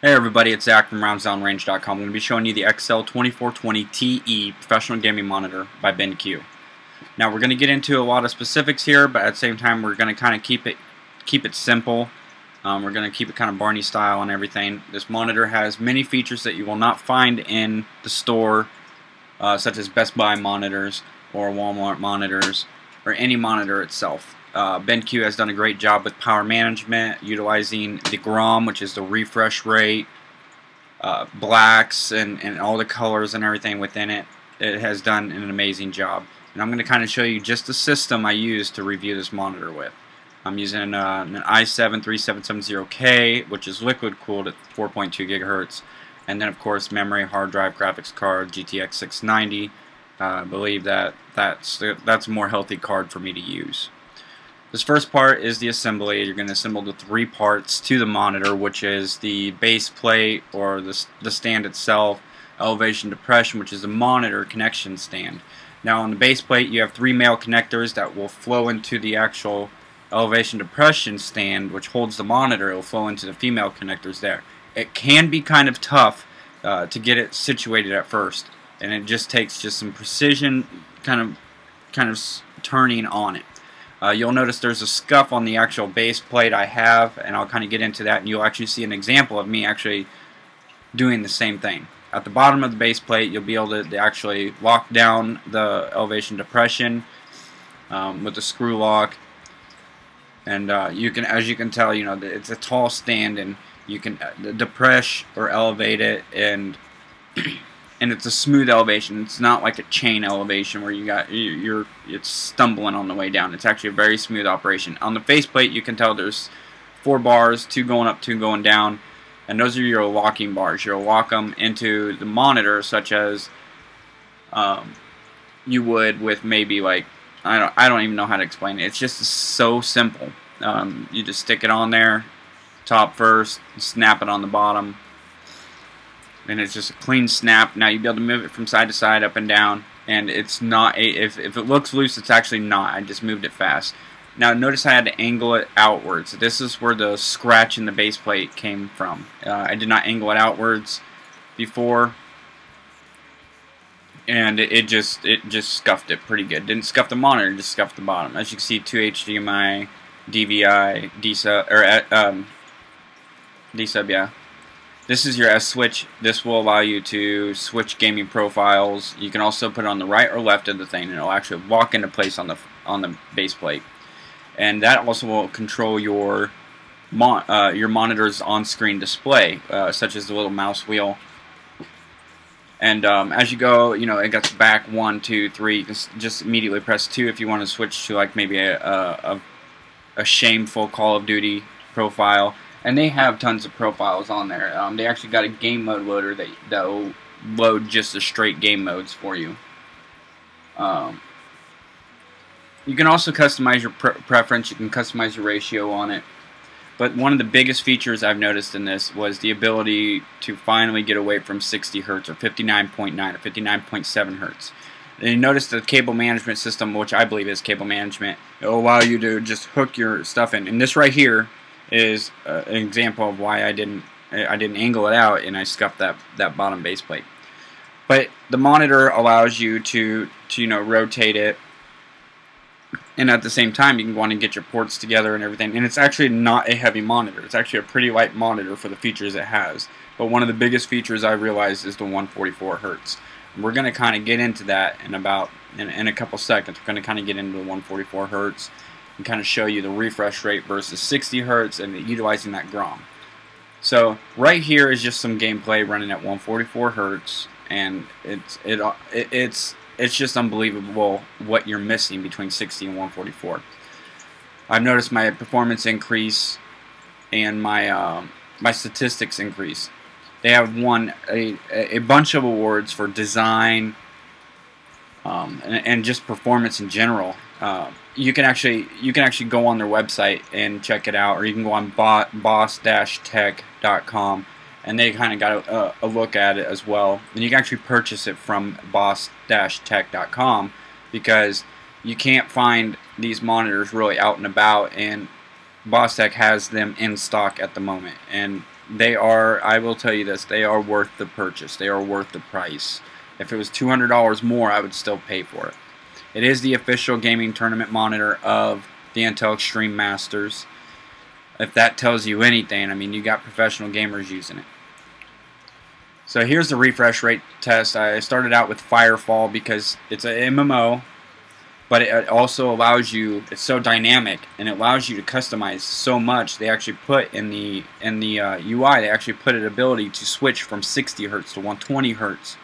Hey everybody, it's Zach from RoundsDownRange.com. I'm going to be showing you the XL2420TE professional gaming monitor by BenQ. Now we're going to get into a lot of specifics here, but at the same time we're going to kind of keep it simple. We're going to keep it kind of Barney style and everything. This monitor has many features that you will not find in the store, such as Best Buy monitors or Walmart monitors or any monitor itself. BenQ has done a great job with power management, utilizing the GROM, which is the refresh rate, blacks, and all the colors and everything within it. It has done an amazing job. And I'm going to kind of show you just the system I use to review this monitor with. I'm using an i7-3770K, which is liquid cooled at 4.2 gigahertz, and then of course memory, hard drive, graphics card, GTX 690. I believe that's a more healthy card for me to use. This first part is the assembly. You're going to assemble the three parts to the monitor, which is the base plate or the stand itself, elevation depression, which is the monitor connection stand. Now on the base plate you have three male connectors that will flow into the actual elevation depression stand, which holds the monitor. It will flow into the female connectors there. It can be kind of tough to get it situated at first, and it just takes some precision kind of turning on it. You'll notice there's a scuff on the actual base plate I have, and I'll kind of get into that, and you'll actually see an example of me actually doing the same thing. At the bottom of the base plate you'll be able to actually lock down the elevation depression with the screw lock, and you can, as you can tell, you know, it's a tall stand, and you can depress or elevate it, and it's a smooth elevation. It's not like a chain elevation where it's stumbling on the way down. It's actually a very smooth operation. On the faceplate you can tell there's 4 bars, 2 going up, 2 going down, and those are your locking bars. You'll lock them into the monitor, such as you would with maybe, like, I don't even know how to explain it. It's just so simple. You just stick it on there, top first, snap it on the bottom, and it's just a clean snap. Now you'll be able to move it from side to side, up and down, and it's not if it looks loose, it's actually not. I just moved it fast. Now notice I had to angle it outwards. This is where the scratch in the base plate came from. I did not angle it outwards before, and it just scuffed it pretty good. Didn't scuff the monitor, it just scuffed the bottom. As you can see, 2 HDMI, DVI, D-sub, or D-sub, yeah. This is your S switch. This will allow you to switch gaming profiles. You can also put it on the right or left of the thing, and it'll actually lock into place on the base plate. And that also will control your monitor's on-screen display, such as the little mouse wheel. And as you go, you know, it gets back 1, 2, 3. You can just immediately press 2 if you want to switch to, like, maybe a shameful Call of Duty profile. And they have tons of profiles on there. They actually got a game mode loader that will load just the straight game modes for you. You can also customize your preference. You can customize your ratio on it. But one of the biggest features I've noticed in this was the ability to finally get away from 60 Hertz or 59.9 or 59.7 Hertz. And you notice the cable management system, which I believe is cable management, it will allow you to just hook your stuff in. And this right here is an example of why I didn't angle it out and I scuffed that bottom base plate. But the monitor allows you to you know, rotate it, and at the same time you can go on and get your ports together and everything. And it's actually not a heavy monitor. It's actually a pretty light monitor for the features it has. But one of the biggest features I realized is the 144 Hertz. We're going to kind of get into that in a couple seconds. We're going to kind of get into the 144 Hertz and kind of show you the refresh rate versus 60 Hertz and utilizing that GROM. So right here is just some gameplay running at 144 Hertz, and it's just unbelievable what you're missing between 60 and 144. I've noticed my performance increase and my statistics increase. They have won a bunch of awards for design and just performance in general. You can actually go on their website and check it out, or you can go on boss-tech.com, and they kind of got a look at it as well. And you can actually purchase it from boss-tech.com, because you can't find these monitors really out and about, and Boss Tech has them in stock at the moment. And they are, I will tell you this, they are worth the purchase. They are worth the price. If it was $200 more, I would still pay for it. It is the official gaming tournament monitor of the Intel Extreme Masters. If that tells you anything, I mean, you got professional gamers using it. So here's the refresh rate test. I started out with Firefall because it's an MMO, but it also allows you, it's so dynamic, and it allows you to customize so much. They actually put in the UI, they actually put an ability to switch from 60 Hertz to 120 Hertz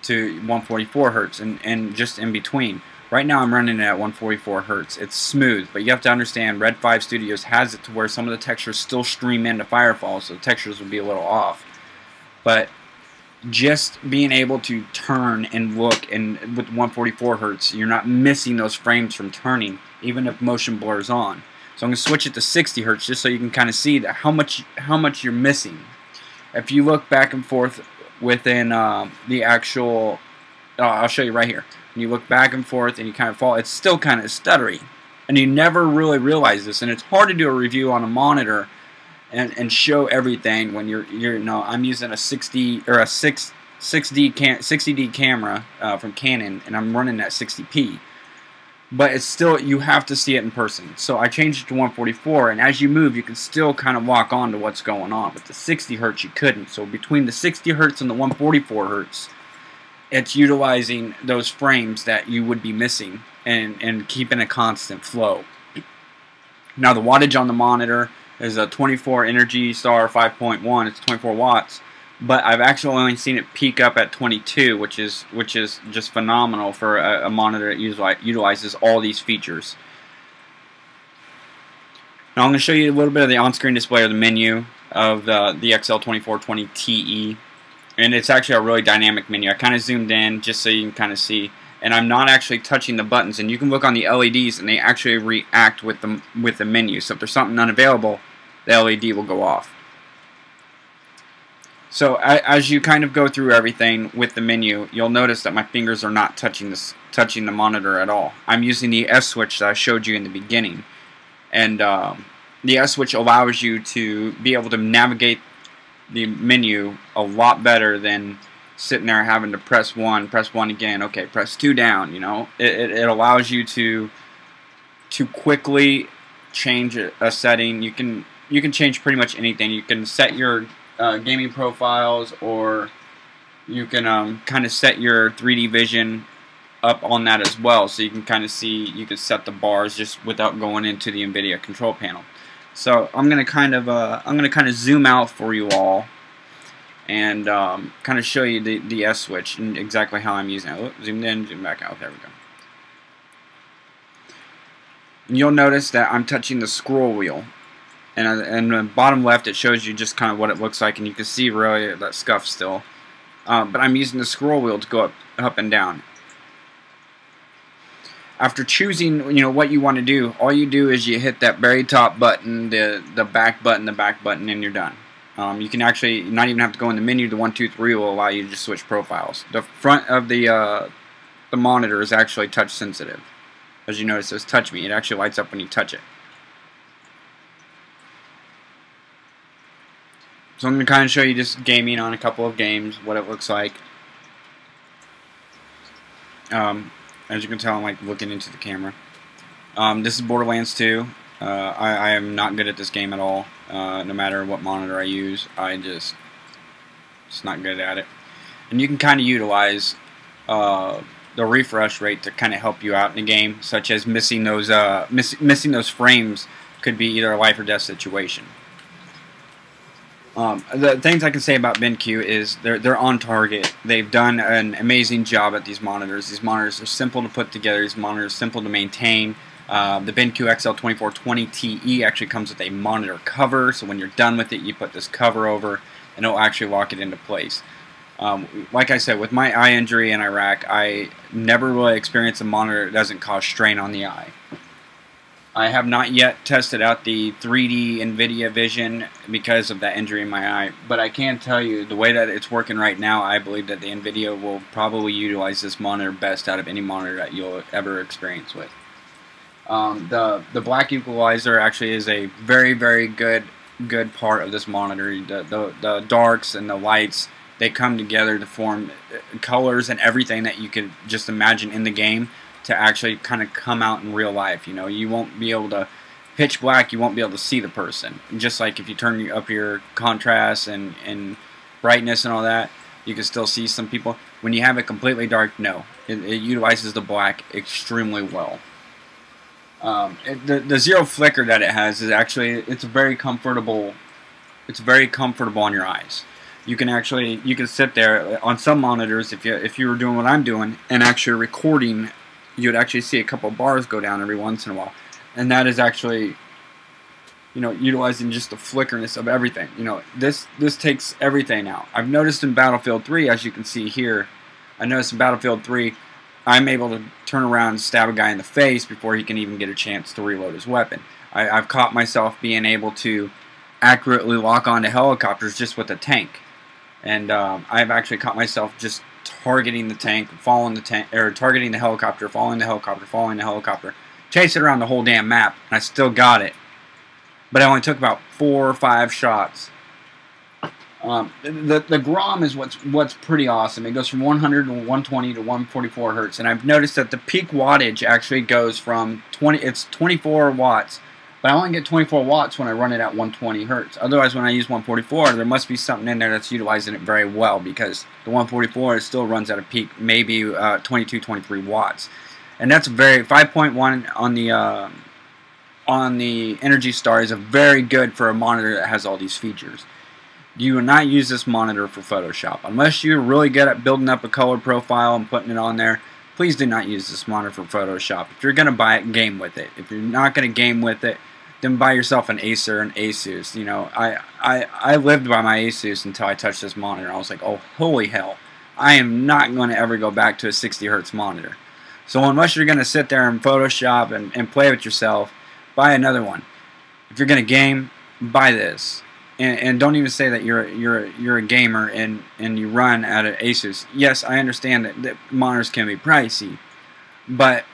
to 144 Hertz and just in between. Right now I'm running it at 144 Hertz. It's smooth, but you have to understand Red 5 Studios has it to where some of the textures still stream into Firefall, so the textures will be a little off. But just being able to turn and look, and with 144 Hertz, you're not missing those frames from turning, even if motion blurs on. So I'm going to switch it to 60 Hertz just so you can kind of see that how much you're missing. If you look back and forth within the actual, I'll show you right here. When you look back and forth and you kind of fall, it's still kind of stuttery, and you never really realize this. And it's hard to do a review on a monitor and show everything when you're I'm using a 60 or a 60D camera from Canon, and I'm running at 60p. But it's still, you have to see it in person. So I changed it to 144, and as you move, you can still kind of walk on to what's going on. With the 60 Hertz, you couldn't. So between the 60 Hertz and the 144 Hertz, it's utilizing those frames that you would be missing and keeping a constant flow. Now the wattage on the monitor is a 24 Energy Star 5.1. It's 24 watts, but I've actually only seen it peak up at 22, which is just phenomenal for a monitor that utilizes all these features. Now I'm going to show you a little bit of the on-screen display or the menu of the XL2420TE, and it's actually a really dynamic menu. I kind of zoomed in just so you can kind of see, and I'm not actually touching the buttons, and you can look on the LEDs and they actually react with the menu. So if there's something unavailable, the LED will go off. So as you kind of go through everything with the menu, you'll notice that my fingers are not touching the monitor at all. I'm using the S switch that I showed you in the beginning, and the S switch allows you to be able to navigate the menu a lot better than sitting there having to press 1 again, okay, press 2 down. You know, it allows you to quickly change a setting. You can change pretty much anything. You can set your gaming profiles, or you can kind of set your 3D vision up on that as well, so you can kind of see, you can set the bars just without going into the NVIDIA control panel. So I'm gonna kind of zoom out for you all and kind of show you the S switch and exactly how I'm using it. Oh, zoomed in, zoomed back out. There we go. And you'll notice that I'm touching the scroll wheel, and in the bottom left it shows you just kind of what it looks like, and you can see really that scuff still. But I'm using the scroll wheel to go up and down. After choosing, what you want to do, all you do is you hit that very top button, the back button, and you're done. You can actually not even have to go in the menu. The 1, 2, 3 will allow you to just switch profiles. The front of the monitor is actually touch sensitive. As you notice, it says touch me. It actually lights up when you touch it. So I'm going to kind of show you just gaming on a couple of games, what it looks like. As you can tell, I'm like looking into the camera. This is Borderlands 2. I am not good at this game at all. No matter what monitor I use, just not good at it. And you can kind of utilize the refresh rate to kind of help you out in the game, such as missing those frames could be either a life or death situation. The things I can say about BenQ is they're on target. They've done an amazing job at these monitors. These monitors are simple to put together. These monitors are simple to maintain. The BenQ XL2420TE actually comes with a monitor cover, so when you're done with it, you put this cover over, and it'll actually lock it into place. Like I said, with my eye injury in Iraq, I never really experienced a monitor that doesn't cause strain on the eye. I have not yet tested out the 3D NVIDIA vision because of that injury in my eye, but I can tell you the way that it's working right now, I believe that the NVIDIA will probably utilize this monitor best out of any monitor that you'll ever experience with. The black equalizer actually is a very, very good good part of this monitor. The darks and the lights, they come together to form colors and everything that you could just imagine in the game to actually kind of come out in real life. You know, you won't be able to pitch black, you won't be able to see the person. Just like if you turn up your contrast and brightness and all that, you can still see some people. When you have it completely dark, no, it utilizes the black extremely well. The zero flicker that it has is actually, it's very comfortable. It's very comfortable on your eyes. You can sit there on some monitors, if you were doing what I'm doing and actually recording, you'd actually see a couple bars go down every once in a while, and that is actually, you know, utilizing just the flickerness of everything. You know, this takes everything out. I've noticed in Battlefield 3, as you can see here, I noticed in Battlefield 3, I'm able to turn around and stab a guy in the face before he can even get a chance to reload his weapon. I've caught myself being able to accurately lock onto helicopters just with a tank. And I've actually caught myself just targeting the tank, following the tank, or targeting the helicopter, following the helicopter, following the helicopter, chasing around the whole damn map, and I still got it. But I only took about 4 or 5 shots. The GROM is what's pretty awesome. It goes from 100 to 120 to 144 hertz, and I've noticed that the peak wattage actually goes from 24 watts. But I only get 24 watts when I run it at 120 hertz. Otherwise, when I use 144, there must be something in there that's utilizing it very well, because the 144 still runs at a peak, maybe 22, 23 watts. And that's very 5.1 on the Energy Star is a very good for a monitor that has all these features. You will not use this monitor for Photoshop unless you're really good at building up a color profile and putting it on there. Please do not use this monitor for Photoshop. If you're going to buy it, game with it. If you're not going to game with it, then buy yourself an Acer and Asus. You know, I lived by my Asus until I touched this monitor. I was like, oh, holy hell. I am not going to ever go back to a 60 hertz monitor. So unless you're going to sit there and Photoshop and play with yourself, buy another one. If you're going to game, buy this. And don't even say that you're a gamer and you run at an Asus. Yes, I understand that monitors can be pricey, but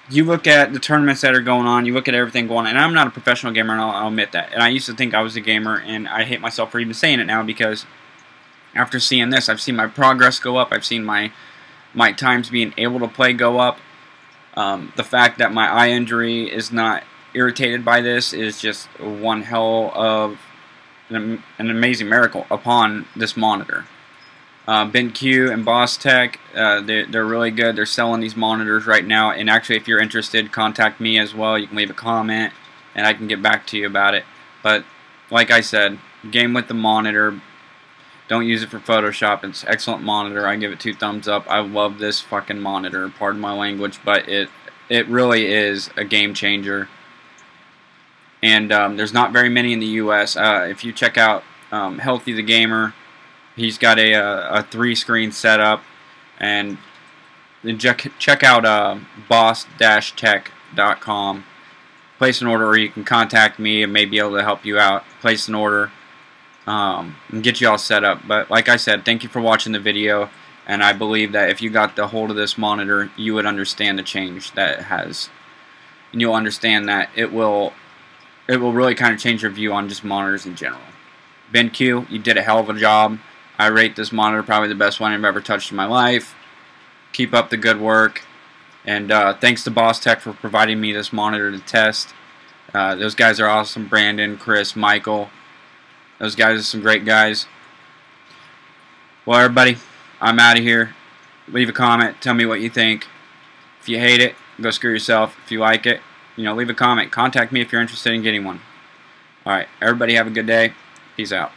you look at the tournaments that are going on, you look at everything going on, and I'm not a professional gamer, and I'll admit that. And I used to think I was a gamer, and I hate myself for even saying it now, because after seeing this, I've seen my progress go up, I've seen my times being able to play go up. The fact that my eye injury is not irritated by this is just one hell of an amazing miracle upon this monitor. BenQ and Boss Tech, they're really good. They're selling these monitors right now, and actually, if you're interested, contact me as well. You can leave a comment and I can get back to you about it. But like I said, game with the monitor. Don't use it for Photoshop. It's an excellent monitor. I give it 2 thumbs up. I love this fucking monitor, pardon my language, but it really is a game changer. And there's not very many in the U.S. If you check out Healthy the Gamer, he's got a 3-screen setup. And then check out boss-tech.com. Place an order, or you can contact me and may be able to help you out. Place an order and get you all set up. But like I said, thank you for watching the video. And I believe that if you got the hold of this monitor, you would understand the change that it has. And you'll understand that it will really kind of change your view on just monitors in general. BenQ, you did a hell of a job. I rate this monitor probably the best one I've ever touched in my life. Keep up the good work. And thanks to Boss Tech for providing me this monitor to test. Those guys are awesome. Brandon, Chris, Michael. Those guys are some great guys. Well, everybody, I'm out of here. Leave a comment. Tell me what you think. If you hate it, go screw yourself. If you like it, you know, leave a comment. Contact me if you're interested in getting one. Alright, everybody have a good day. Peace out.